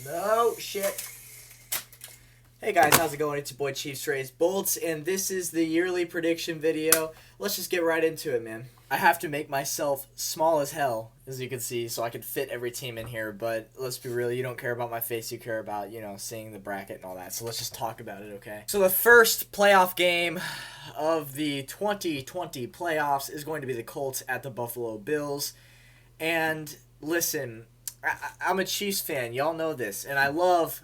No shit. Hey guys, how's it going? It's your boy Chiefs Rays Bolts, and this is the yearly prediction video. Let's just get right into it, man. I have to make myself small as hell, as you can see, so I can fit every team in here, but let's be real, you don't care about my face, you care about, seeing the bracket and all that, so let's just talk about it, okay? So the first playoff game of the 2020 playoffs is going to be the Colts at the Buffalo Bills, and listen, I'm a Chiefs fan, y'all know this, and I love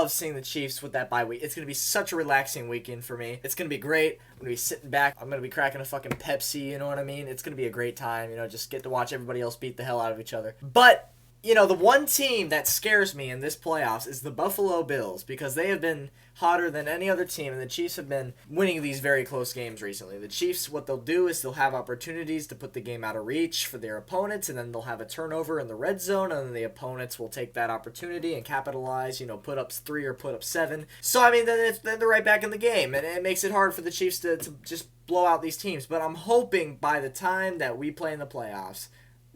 seeing the Chiefs with that bye week. It's going to be such a relaxing weekend for me. It's going to be great. I'm going to be sitting back. I'm going to be cracking a fucking Pepsi, you know what I mean? It's going to be a great time, just get to watch everybody else beat the hell out of each other. But, the one team that scares me in this playoffs is the Buffalo Bills because they have been hotter than any other team, and the Chiefs have been winning these very close games recently. The Chiefs, what they'll do is they'll have opportunities to put the game out of reach for their opponents, and then they'll have a turnover in the red zone, and then the opponents will take that opportunity and capitalize, put up 3 or put up 7. So, then they're right back in the game, and it makes it hard for the Chiefs to just blow out these teams. But I'm hoping by the time that we play in the playoffs,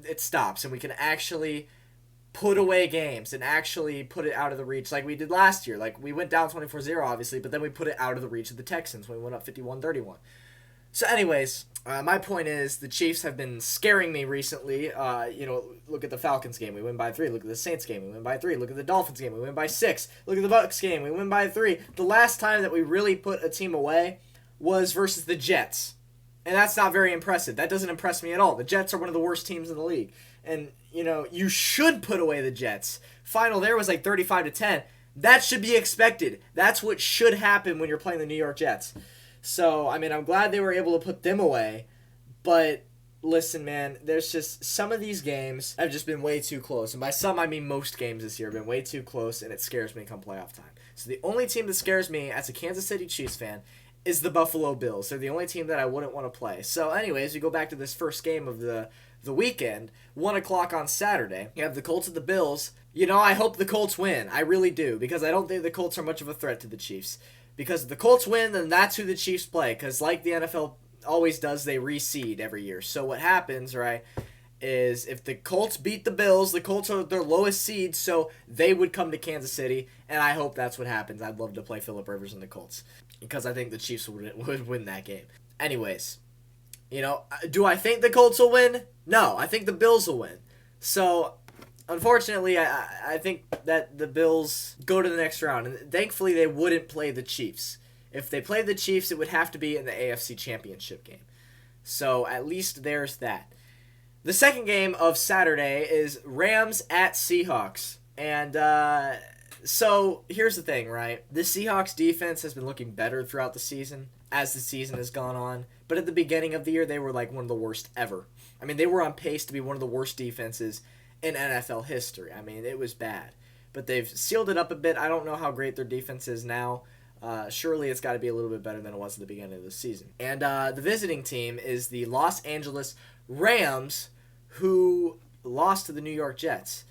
it stops, and we can actually put away games and actually put it out of the reach like we did last year. Like, we went down 24-0, obviously, but then we put it out of the reach of the Texans when we went up 51-31. So anyways, my point is the Chiefs have been scaring me recently. Look at the Falcons game. We win by 3. Look at the Saints game. We win by 3. Look at the Dolphins game. We win by 6. Look at the Bucs game. We win by 3. The last time that we really put a team away was versus the Jets. And that's not very impressive. That doesn't impress me at all. The Jets are one of the worst teams in the league. And, you should put away the Jets. Final there was like 35-10. That should be expected. That's what should happen when you're playing the New York Jets. So, I'm glad they were able to put them away. But, listen, man, there's just some of these games have just been way too close. And by some, I mean most games this year have been way too close, and it scares me come playoff time. So the only team that scares me as a Kansas City Chiefs fan is the Buffalo Bills. They're the only team that I wouldn't want to play. So, anyways, we go back to this first game of the weekend, 1 o'clock on Saturday. You have the Colts at the Bills. I hope the Colts win. I really do, because I don't think the Colts are much of a threat to the Chiefs. Because if the Colts win, then that's who the Chiefs play. Because like the NFL always does, they reseed every year. So what happens, right, is if the Colts beat the Bills, the Colts are their lowest seed, so they would come to Kansas City, and I hope that's what happens. I'd love to play Phillip Rivers and the Colts, because I think the Chiefs would win that game. Anyways, do I think the Colts will win? No, I think the Bills will win. So, unfortunately, I think that the Bills go to the next round. And thankfully, they wouldn't play the Chiefs. If they played the Chiefs, it would have to be in the AFC Championship game. So, at least there's that. The second game of Saturday is Rams at Seahawks. And, so, here's the thing, right? The Seahawks defense has been looking better throughout the season as the season has gone on. But at the beginning of the year, they were like one of the worst ever. They were on pace to be one of the worst defenses in NFL history. It was bad. But they've sealed it up a bit. I don't know how great their defense is now. Surely it's got to be a little bit better than it was at the beginning of the season. And the visiting team is the Los Angeles Rams, who lost to the New York Jets.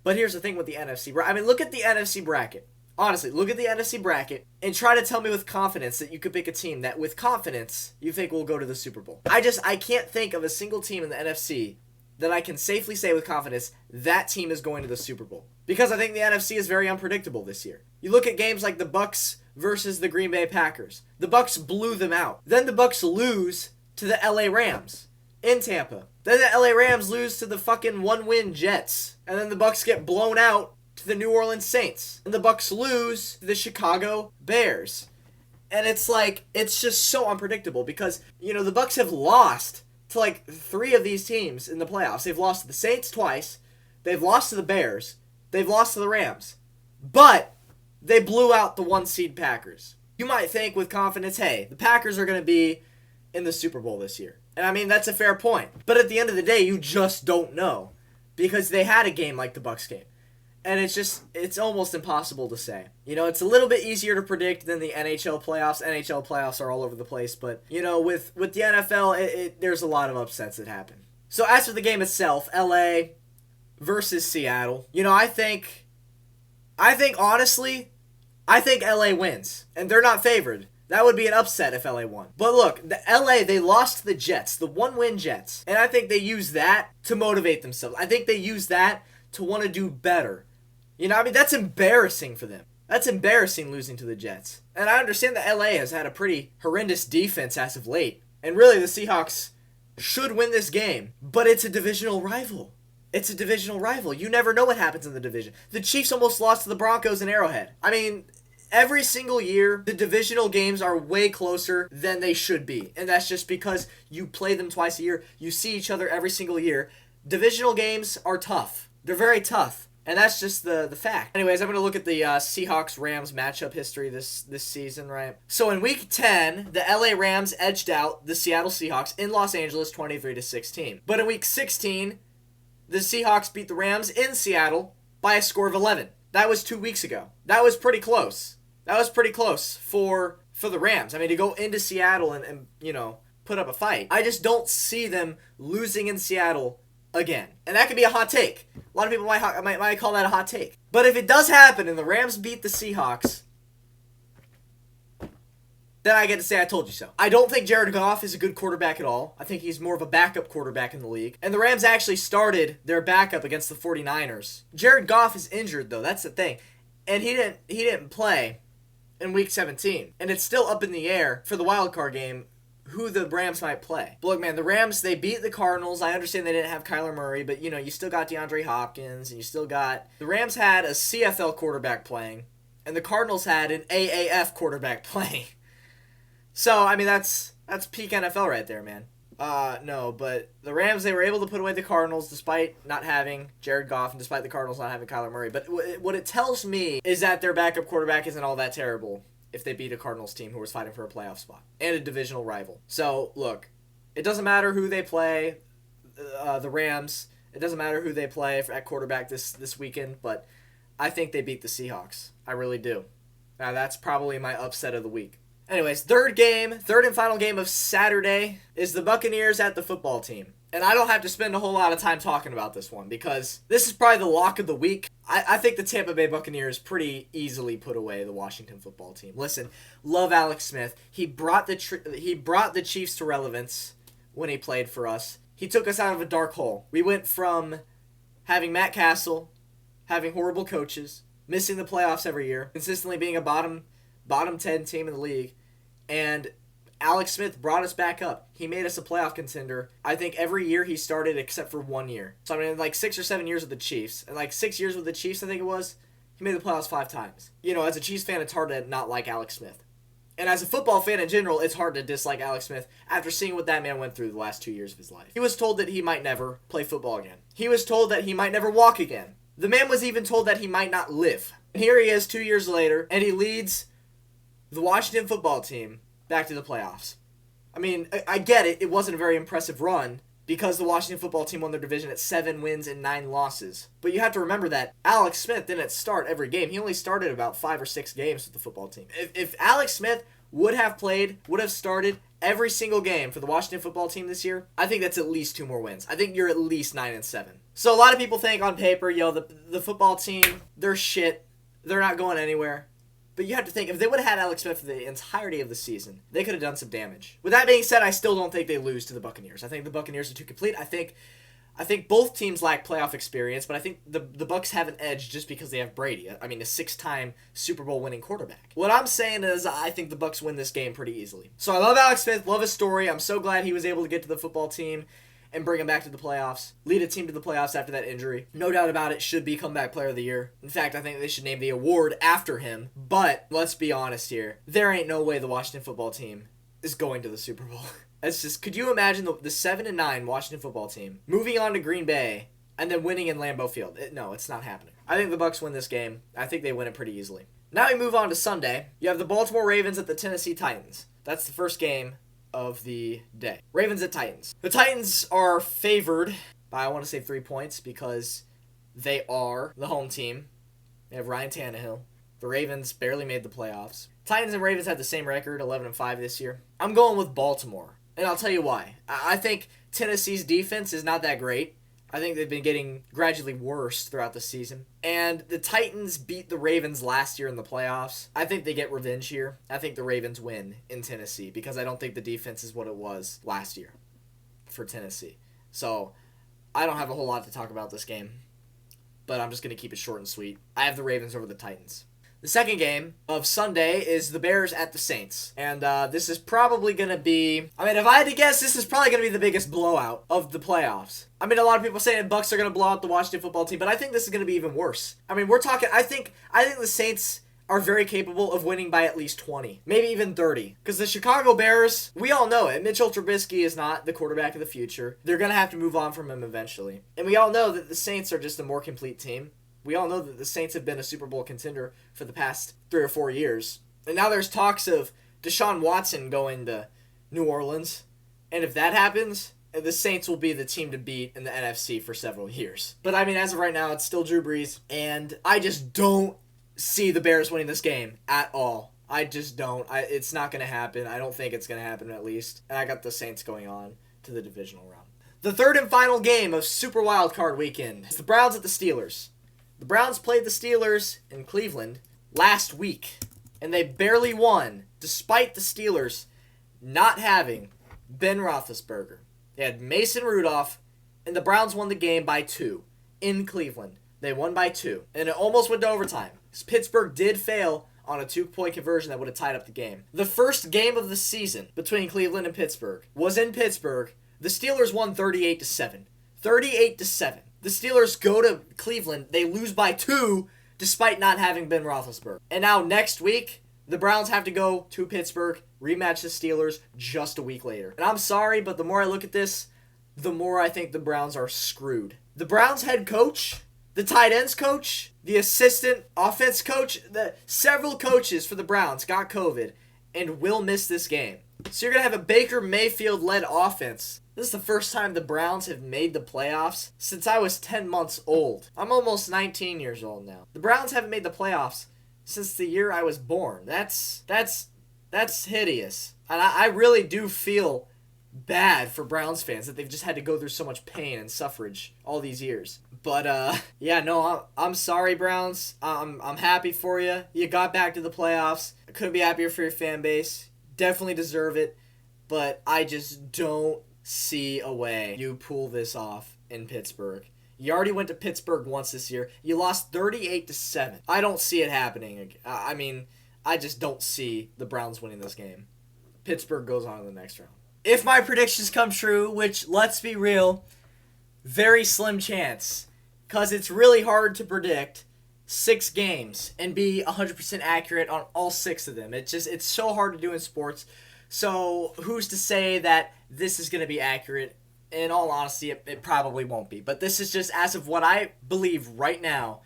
But here's the thing with the NFC. Look at the NFC bracket. Honestly, look at the NFC bracket and try to tell me with confidence that you could pick a team that with confidence you think will go to the Super Bowl. I can't think of a single team in the NFC that I can safely say with confidence that team is going to the Super Bowl. Because I think the NFC is very unpredictable this year. You look at games like the Bucs versus the Green Bay Packers. The Bucs blew them out. Then the Bucs lose to the LA Rams in Tampa. Then the LA Rams lose to the fucking 1-win Jets. And then the Bucs get blown out to the New Orleans Saints. And the Bucs lose to the Chicago Bears. And it's just so unpredictable because, the Bucs have lost to 3 of these teams in the playoffs. They've lost to the Saints twice. They've lost to the Bears. They've lost to the Rams. But they blew out the 1-seed Packers. You might think with confidence, hey, the Packers are going to be in the Super Bowl this year. And that's a fair point. But at the end of the day, you just don't know. Because they had a game like the Bucs game. And it's almost impossible to say. It's a little bit easier to predict than the NHL playoffs. NHL playoffs are all over the place. But, with the NFL, there's a lot of upsets that happen. So as for the game itself, LA versus Seattle, honestly, I think LA wins. And they're not favored. That would be an upset if LA won. But look, the LA, they lost to the Jets, the 1-win Jets. And I think they use that to motivate themselves. I think they use that to want to do better You know, I mean, that's embarrassing for them. That's embarrassing losing to the Jets. And I understand that LA has had a pretty horrendous defense as of late. And really, the Seahawks should win this game. But it's a divisional rival. It's a divisional rival. You never know what happens in the division. The Chiefs almost lost to the Broncos in Arrowhead. I mean, every single year, the divisional games are way closer than they should be. And that's just because you play them twice a year. You see each other every single year. Divisional games are tough. They're very tough. And that's just the fact. Anyways, I'm going to look at the Seahawks-Rams matchup history this season, right? So in Week 10, the LA Rams edged out the Seattle Seahawks in Los Angeles 23-16. But in Week 16, the Seahawks beat the Rams in Seattle by a score of 11. That was 2 weeks ago. That was pretty close. That was pretty close for the Rams. I mean, to go into Seattle and you know, put up a fight. I just don't see them losing in Seattle again. And that could be a hot take. A lot of people might call that a hot take. But if it does happen and the Rams beat the Seahawks, then I get to say I told you so. I don't think Jared Goff is a good quarterback at all. I think he's more of a backup quarterback in the league. And the Rams actually started their backup against the 49ers. Jared Goff is injured, though. That's the thing. And he didn't play in Week 17. And it's still up in the air for the wild card game who the Rams might play. But look, man, the Rams, they beat the Cardinals. I understand they didn't have Kyler Murray, but, you know, you still got DeAndre Hopkins, and you still got... The Rams had a CFL quarterback playing, and the Cardinals had an AAF quarterback playing. So, I mean, that's peak NFL right there, man. No, but the Rams, they were able to put away the Cardinals despite not having Jared Goff and despite the Cardinals not having Kyler Murray. But what it tells me is that their backup quarterback isn't all that terrible if they beat a Cardinals team who was fighting for a playoff spot and a divisional rival. So, look, it doesn't matter who they play, the Rams. It doesn't matter who they play at quarterback this weekend, but I think they beat the Seahawks. I really do. Now, that's probably my upset of the week. Anyways, third and final game of Saturday is the Buccaneers at the football team. And I don't have to spend a whole lot of time talking about this one because this is probably the lock of the week. I think the Tampa Bay Buccaneers pretty easily put away the Washington football team. Listen, love Alex Smith. He brought the Chiefs to relevance when he played for us. He took us out of a dark hole. We went from having Matt Castle, having horrible coaches, missing the playoffs every year, consistently being a bottom 10 team in the league, and Alex Smith brought us back up. He made us a playoff contender. I think every year he started except for 1 year. So I mean, like 6 or 7 years with the Chiefs, and like 6 years with the Chiefs, I think it was, he made the playoffs 5 times. You know, as a Chiefs fan, it's hard to not like Alex Smith. And as a football fan in general, it's hard to dislike Alex Smith after seeing what that man went through the last 2 years of his life. He was told that he might never play football again. He was told that he might never walk again. The man was even told that he might not live. And here he is 2 years later, and he leads the Washington football team back to the playoffs. I mean, I get it. It wasn't a very impressive run because the Washington football team won their division at 7 wins and 9 losses. But you have to remember that Alex Smith didn't start every game. He only started about 5 or 6 games with the football team. If Alex Smith would have started every single game for the Washington football team this year, I think that's at least 2 more wins. I think you're at least 9-7. So a lot of people think on paper, the football team, they're shit. They're not going anywhere. But you have to think, if they would have had Alex Smith for the entirety of the season, they could have done some damage. With that being said, I still don't think they lose to the Buccaneers. I think the Buccaneers are too complete. I think both teams lack playoff experience, but I think the Bucs have an edge just because they have Brady. I mean, a 6-time Super Bowl winning quarterback. What I'm saying is I think the Bucs win this game pretty easily. So I love Alex Smith, love his story. I'm so glad he was able to get to the football team and bring him back to the playoffs. Lead a team to the playoffs after that injury. No doubt about it, should be Comeback Player of the Year. In fact, I think they should name the award after him. But let's be honest here. There ain't no way the Washington football team is going to the Super Bowl. It's just, could you imagine the 7-9 Washington football team moving on to Green Bay and then winning in Lambeau Field? No, it's not happening. I think the Bucs win this game. I think they win it pretty easily. Now we move on to Sunday. You have the Baltimore Ravens at the Tennessee Titans. That's the first game of the day. Ravens at Titans. The Titans are favored by, I want to say, 3 points because they are the home team. They have Ryan Tannehill. The Ravens barely made the playoffs. Titans and Ravens had the same record, 11-5 this year. I'm going with Baltimore, and I'll tell you why. I think Tennessee's defense is not that great. I think they've been getting gradually worse throughout the season. And the Titans beat the Ravens last year in the playoffs. I think they get revenge here. I think the Ravens win in Tennessee because I don't think the defense is what it was last year for Tennessee. So I don't have a whole lot to talk about this game. but I'm just going to keep it short and sweet. I have the Ravens over the Titans. The second game of Sunday is the Bears at the Saints. And this is probably going to be... I mean, if I had to guess, this is probably going to be the biggest blowout of the playoffs. I mean, a lot of people say the Bucs are going to blow out the Washington football team, but I think this is going to be even worse. I mean, we're talking... I think the Saints are very capable of winning by at least 20. Maybe even 30. Because the Chicago Bears, we all know it. Mitchell Trubisky is not the quarterback of the future. They're going to have to move on from him eventually. And we all know that the Saints are just a more complete team. We all know that the Saints have been a Super Bowl contender for the past 3 or 4 years. And now there's talks of Deshaun Watson going to New Orleans. And if that happens, the Saints will be the team to beat in the NFC for several years. But I mean, as of right now, it's still Drew Brees. And I just don't see the Bears winning this game at all. I just don't. It's not going to happen. I don't think it's going to happen at least. And I got the Saints going on to the divisional round. The third and final game of Super Wildcard Weekend is the Browns at the Steelers. The Browns played the Steelers in Cleveland last week, and they barely won, despite the Steelers not having Ben Roethlisberger. They had Mason Rudolph, and the Browns won the game by 2 in Cleveland. They won by 2, and it almost went to overtime. Pittsburgh did fail on a 2-point conversion that would have tied up the game. The first game of the season between Cleveland and Pittsburgh was in Pittsburgh. The Steelers won 38-7. 38-7. The Steelers go to Cleveland. They lose by 2 despite not having Ben Roethlisberger. And now next week, the Browns have to go to Pittsburgh, rematch the Steelers just a week later. And I'm sorry, but the more I look at this, the more I think the Browns are screwed. The Browns head coach, the tight ends coach, the assistant offense coach, several coaches for the Browns got COVID and will miss this game. So you're going to have a Baker Mayfield-led offense. This is the first time the Browns have made the playoffs since I was 10 months old. I'm almost 19 years old now. The Browns haven't made the playoffs since the year I was born. That's hideous. And I really do feel bad for Browns fans that they've just had to go through so much pain and suffrage all these years. But yeah, no, I'm sorry, Browns. I'm happy for you. You got back to the playoffs. I couldn't be happier for your fan base. Definitely deserve it. But I just don't see a way you pull this off in Pittsburgh. You already went to Pittsburgh once this year. You lost 38-7. I don't see it happening. I mean, I just don't see the Browns winning this game. Pittsburgh goes on to the next round. If my predictions come true, which, let's be real, very slim chance, because it's really hard to predict 6 games and be 100% accurate on all 6 of them. It's so hard to do in sports. So who's to say that this is going to be accurate? In all honesty, it probably won't be. But this is just as of what I believe right now.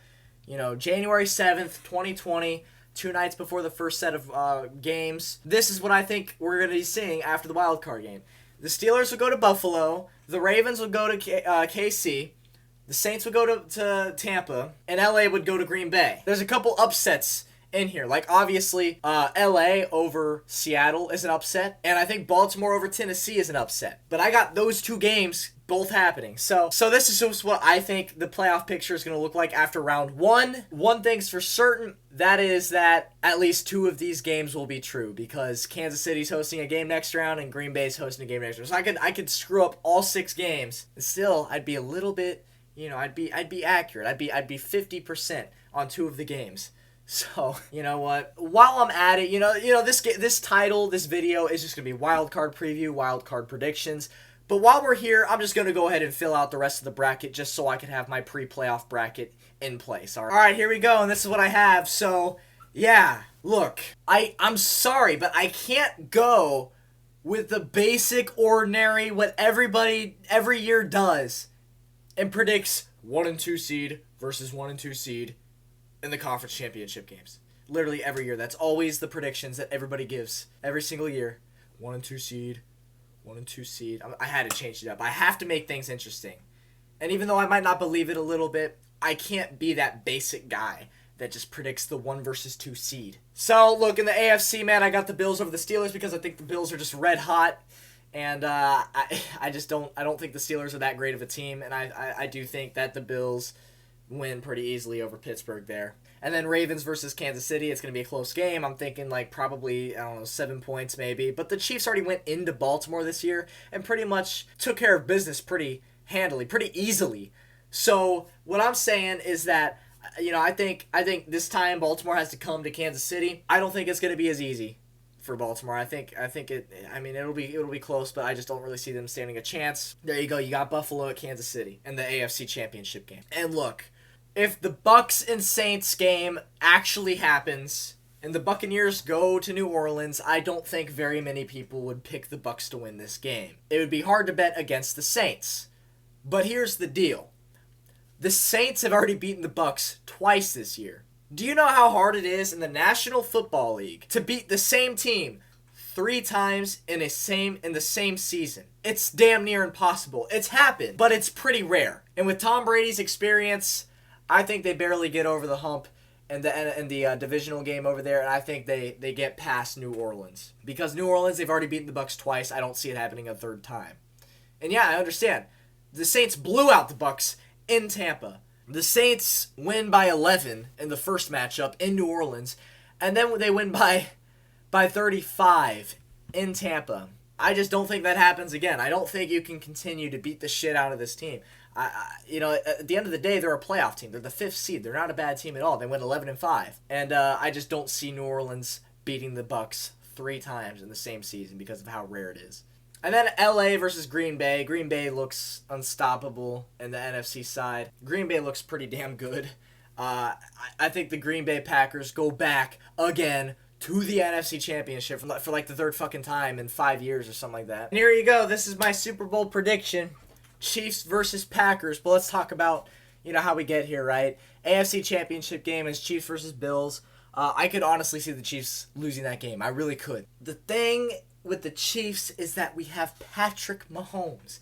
January 7th, 2020, 2 nights before the first set of games. This is what I think we're going to be seeing after the wild card game. The Steelers will go to Buffalo. The Ravens will go to KC. The Saints would go to Tampa. And LA would go to Green Bay. There's a couple upsets in here. Like, obviously, LA over Seattle is an upset, and I think Baltimore over Tennessee is an upset. But I got those 2 games both happening. So this is just what I think the playoff picture is going to look like after round 1. One thing's for certain, that is that at least 2 of these games will be true, because Kansas City's hosting a game next round and Green Bay's hosting a game next round. So I could screw up all 6 games, and still I'd be a little bit, I'd be accurate. I'd be 50% on 2 of the games. So, you know what? While I'm at it, this title, this video is just going to be wildcard preview, wildcard predictions. But while we're here, I'm just going to go ahead and fill out the rest of the bracket just so I can have my pre-playoff bracket in place. All right, here we go, and this is what I have. So, yeah, look, I'm sorry, but I can't go with the basic, ordinary, what everybody every year does and predicts 1 and 2 seed versus 1 and 2 seed in the conference championship games. Literally every year. That's always the predictions that everybody gives. Every single year. 1 and 2 seed. 1 and 2 seed. I had to change it up. I have to make things interesting. And even though I might not believe it a little bit, I can't be that basic guy that just predicts the 1 versus 2 seed. So, look, in the AFC, man, I got the Bills over the Steelers because I think the Bills are just red hot. And I don't think the Steelers are that great of a team. And I do think that the Bills win pretty easily over Pittsburgh there. And then Ravens versus Kansas City, it's going to be a close game. I'm thinking probably, 7 points maybe. But the Chiefs already went into Baltimore this year and pretty much took care of business pretty handily, pretty easily. So what I'm saying is that, I think this time Baltimore has to come to Kansas City. I don't think it's going to be as easy for Baltimore. It'll be close, but I just don't really see them standing a chance. There you go. You got Buffalo at Kansas City in the AFC Championship game. And look, if the Bucks and Saints game actually happens and the Buccaneers go to New Orleans, I don't think very many people would pick the Bucks to win this game. It would be hard to bet against the Saints. But here's the deal. The Saints have already beaten the Bucks twice this year. Do you know how hard it is in the National Football League to beat the same team 3 times in the same season? It's damn near impossible. It's happened, but it's pretty rare. And with Tom Brady's experience, I think they barely get over the hump in the divisional game over there, and I think they get past New Orleans. Because New Orleans, they've already beaten the Bucks twice. I don't see it happening a third time. And yeah, I understand. The Saints blew out the Bucks in Tampa. The Saints win by 11 in the first matchup in New Orleans, and then they win by 35 in Tampa. I just don't think that happens again. I don't think you can continue to beat the shit out of this team. At the end of the day, they're a playoff team. They're the 5th seed. They're not a bad team at all. They went 11-5, and I just don't see New Orleans beating the Bucks 3 times in the same season because of how rare it is. And then LA versus Green Bay. Green Bay looks unstoppable in the NFC side. Green Bay looks pretty damn good. I think the Green Bay Packers go back again to the NFC Championship for like the 3rd fucking time in 5 years or something like that. And here you go. This is my Super Bowl prediction. Chiefs versus Packers. But let's talk about, how we get here, right? AFC Championship game is Chiefs versus Bills. I could honestly see the Chiefs losing that game. I really could. The thing with the Chiefs is that we have Patrick Mahomes.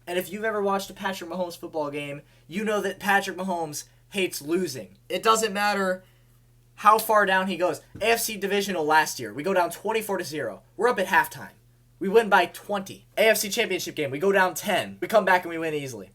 And if you've ever watched a Patrick Mahomes football game, you know that Patrick Mahomes hates losing. It doesn't matter how far down he goes. AFC Divisional last year, we go down 24-0. We're up at halftime. We win by 20. AFC Championship game, we go down 10. We come back and we win easily.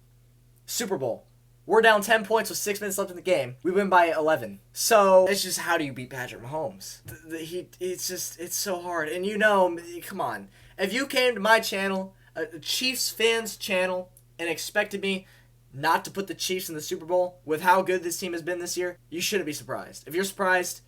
Super Bowl, we're down 10 points with 6 minutes left in the game. We win by 11. So, it's just, how do you beat Patrick Mahomes? It's so hard. And come on. If you came to my channel, a Chiefs fans channel, and expected me not to put the Chiefs in the Super Bowl with how good this team has been this year, you shouldn't be surprised. If you're surprised,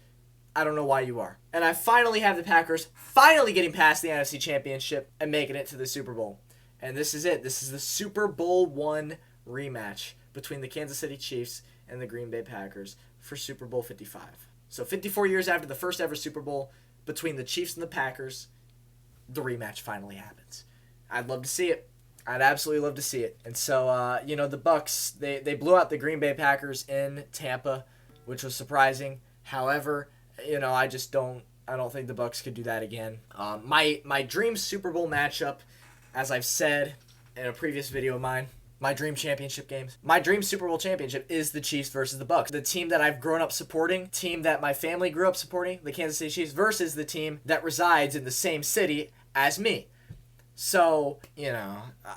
I don't know why you are. And I finally have the Packers finally getting past the NFC Championship and making it to the Super Bowl. And this is it. This is the Super Bowl I rematch between the Kansas City Chiefs and the Green Bay Packers for Super Bowl 55. So 54 years after the first ever Super Bowl between the Chiefs and the Packers, the rematch finally happens. I'd love to see it. I'd absolutely love to see it. And so, the Bucks, they blew out the Green Bay Packers in Tampa, which was surprising. However, I don't think the Bucks could do that again. My dream Super Bowl matchup, as I've said in a previous video of mine, my dream championship games. My dream Super Bowl championship is the Chiefs versus the Bucks. The team that I've grown up supporting, team that my family grew up supporting, the Kansas City Chiefs, versus the team that resides in the same city as me. So,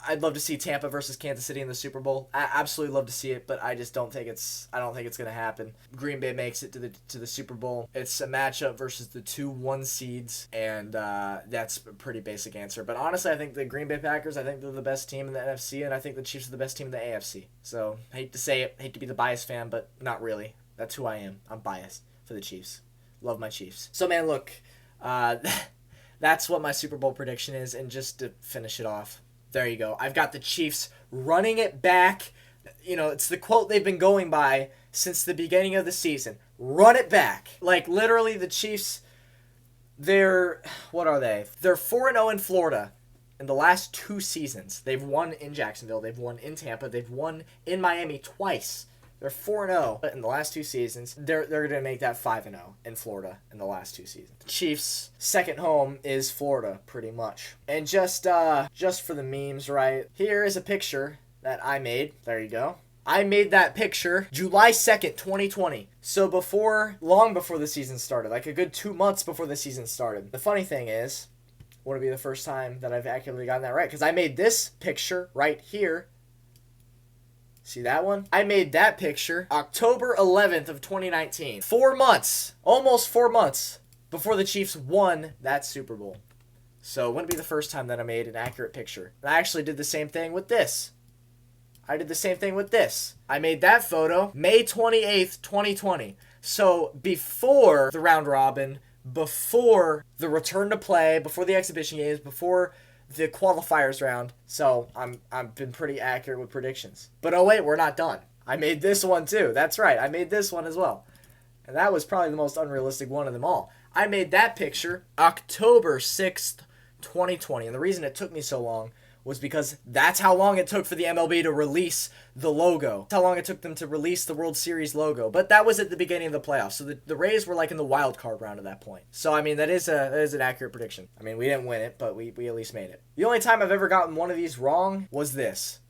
I'd love to see Tampa versus Kansas City in the Super Bowl. I absolutely love to see it, but I don't think it's going to happen. Green Bay makes it to the Super Bowl. It's a matchup versus the 2-1 seeds, and that's a pretty basic answer. But honestly, I think the Green Bay Packers, I think they're the best team in the NFC, and I think the Chiefs are the best team in the AFC. So, hate to say it, hate to be the biased fan, but not really. That's who I am. I'm biased for the Chiefs. Love my Chiefs. So, man, look, that's what my Super Bowl prediction is, and just to finish it off, there you go. I've got the Chiefs running it back. It's the quote they've been going by since the beginning of the season. Run it back. Like, literally, the Chiefs, what are they? They're 4-0 in Florida in the last 2 seasons. They've won in Jacksonville. They've won in Tampa. They've won in Miami twice. They're 4-0 in the last 2 seasons. They're going to make that 5-0 in Florida in the last 2 seasons. The Chiefs' second home is Florida, pretty much. And just for the memes, right? Here is a picture that I made. There you go. I made that picture July 2nd, 2020. So long before the season started, like a good 2 months before the season started. The funny thing is, would it be the first time that I've accurately gotten that right? Because I made this picture right here. See that one? I made that picture October 11th of 2019. 4 months, almost 4 months before the Chiefs won that Super Bowl. So it wouldn't be the first time that I made an accurate picture. And I actually did the same thing with this. I did the same thing with this. I made that photo May 28th, 2020. So before the round robin, before the return to play, before the exhibition games, before the qualifiers round. So I've been pretty accurate with predictions. But oh wait, we're not done. I made this one too. That's right. I made this one as well. And that was probably the most unrealistic one of them all. I made that picture October 6th, 2020. And the reason it took me so long was because that's how long it took for the MLB to release the logo. That's how long it took them to release the World Series logo. But that was at the beginning of the playoffs. So the Rays were like in the wild card round at that point. So, I mean, that is an accurate prediction. I mean, we didn't win it, but we at least made it. The only time I've ever gotten one of these wrong was this.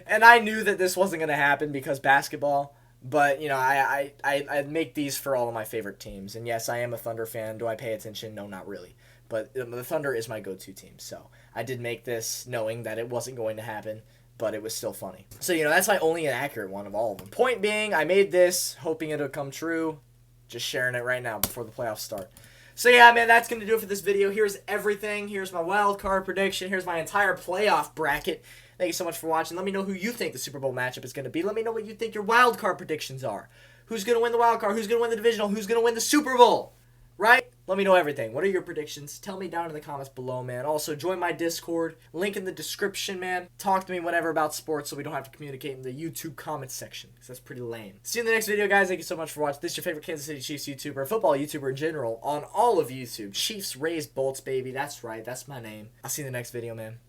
And I knew that this wasn't going to happen because basketball. But, you know, I make these for all of my favorite teams. And yes, I am a Thunder fan. Do I pay attention? No, not really. But the Thunder is my go-to team. So I did make this knowing that it wasn't going to happen, but it was still funny. So, you know, that's my only inaccurate one of all of them. Point being, I made this hoping it would come true. Just sharing it right now before the playoffs start. So, yeah, man, that's going to do it for this video. Here's everything. Here's my wild card prediction. Here's my entire playoff bracket. Thank you so much for watching. Let me know who you think the Super Bowl matchup is going to be. Let me know what you think your wild card predictions are. Who's going to win the wild card? Who's going to win the divisional? Who's going to win the Super Bowl? Right? Let me know everything. What are your predictions? Tell me down in the comments below, man. Also, join my Discord. Link in the description, man. Talk to me whenever about sports so we don't have to communicate in the YouTube comments section, because that's pretty lame. See you in the next video, guys. Thank you so much for watching. This is your favorite Kansas City Chiefs YouTuber, football YouTuber in general, on all of YouTube. Chiefs, Rays, Bolts, baby. That's right. That's my name. I'll see you in the next video, man.